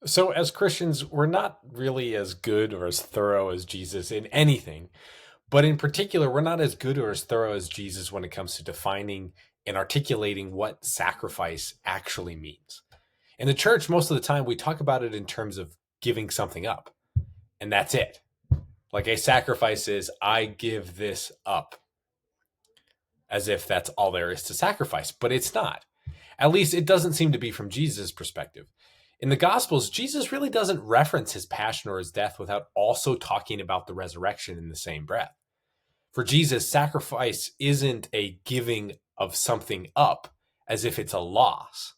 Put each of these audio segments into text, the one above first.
So, as Christians, we're not really as good or as thorough as Jesus in anything, but in particular, we're not as good or as thorough as Jesus when it comes to defining and articulating what sacrifice actually means. In the church, most of the time, we talk about it in terms of giving something up, and that's it. Like a sacrifice is, I give this up, as if that's all there is to sacrifice, but it's not. At least it doesn't seem to be from Jesus' perspective. In the Gospels, Jesus really doesn't reference his passion or his death without also talking about the resurrection in the same breath. For Jesus, sacrifice isn't a giving of something up as if it's a loss,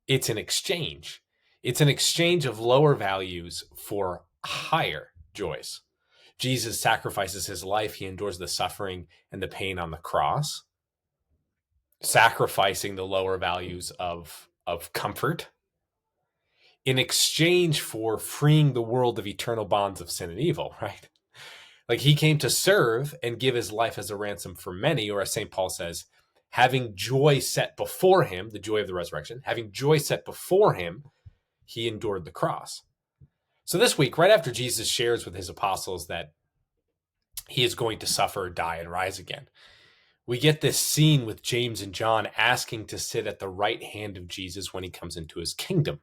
it's an exchange. It's an exchange of lower values for higher joys. Jesus sacrifices his life, he endures the suffering and the pain on the cross, sacrificing the lower values of comfort in exchange for freeing the world of eternal bonds of sin and evil, right? Like he came to serve and give his life as a ransom for many, or as St. Paul says, having joy set before him, the joy of the resurrection, having joy set before him, he endured the cross. So this week, right after Jesus shares with his apostles that he is going to suffer, die, and rise again, we get this scene with James and John asking to sit at the right hand of Jesus when he comes into his kingdom.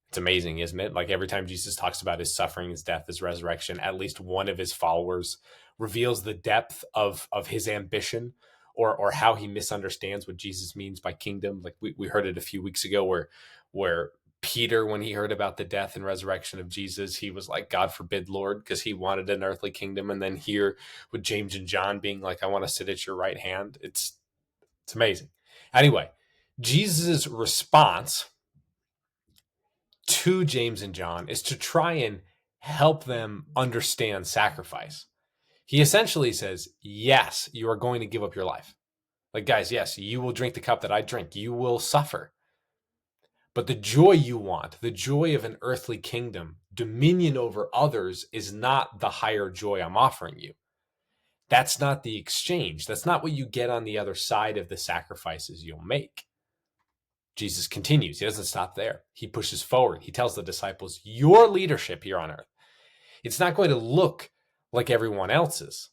It's amazing, isn't it? Like every time Jesus talks about his suffering, his death, his resurrection, at least one of his followers reveals the depth of his ambition or how he misunderstands what Jesus means by kingdom. Like we heard it a few weeks ago where Peter, when he heard about the death and resurrection of Jesus, he was like, God forbid, Lord, because he wanted an earthly kingdom. And then here with James and John being like, I want to sit at your right hand. It's amazing. Anyway, Jesus' response to James and John is to try and help them understand sacrifice. He essentially says, yes, you are going to give up your life. Like, guys, yes, you will drink the cup that I drink. You will suffer. But the joy you want, the joy of an earthly kingdom, dominion over others, is not the higher joy I'm offering you. That's not the exchange. That's not what you get on the other side of the sacrifices you'll make. Jesus continues. He doesn't stop there. He pushes forward. He tells the disciples, your leadership here on earth, it's not going to look like everyone else's,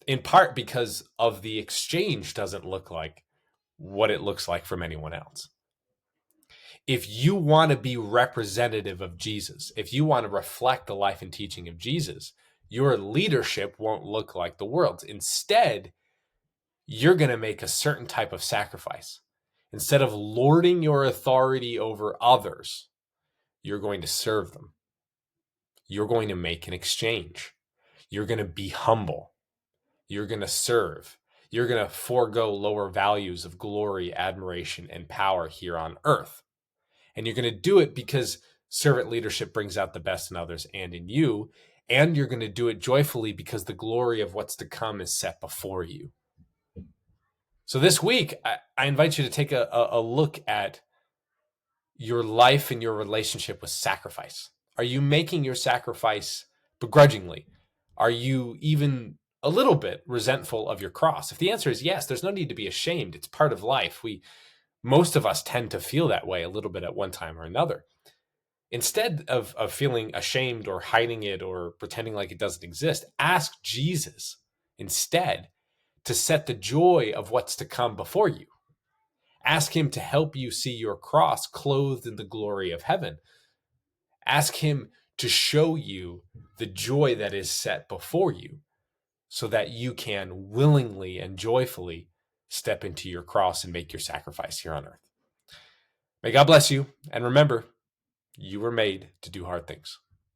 in part because of the exchange doesn't look like what it looks like from anyone else. If you want to be representative of Jesus, if you want to reflect the life and teaching of Jesus, your leadership won't look like the world's. Instead, you're going to make a certain type of sacrifice. Instead of lording your authority over others, you're going to serve them. You're going to make an exchange. You're going to be humble. You're going to serve. You're going to forego lower values of glory, admiration, and power here on earth. And you're going to do it because servant leadership brings out the best in others and in you. And you're going to do it joyfully because the glory of what's to come is set before you. So this week, I invite you to take a look at your life and your relationship with sacrifice. Are you making your sacrifice begrudgingly? Are you even a little bit resentful of your cross? If the answer is yes, there's no need to be ashamed. It's part of life. Most of us tend to feel that way a little bit at one time or another. Instead of feeling ashamed or hiding it or pretending like it doesn't exist, ask Jesus instead to set the joy of what's to come before you. Ask him to help you see your cross clothed in the glory of heaven. Ask him to show you the joy that is set before you so that you can willingly and joyfully step into your cross and make your sacrifice here on earth. May God bless you. And remember, you were made to do hard things.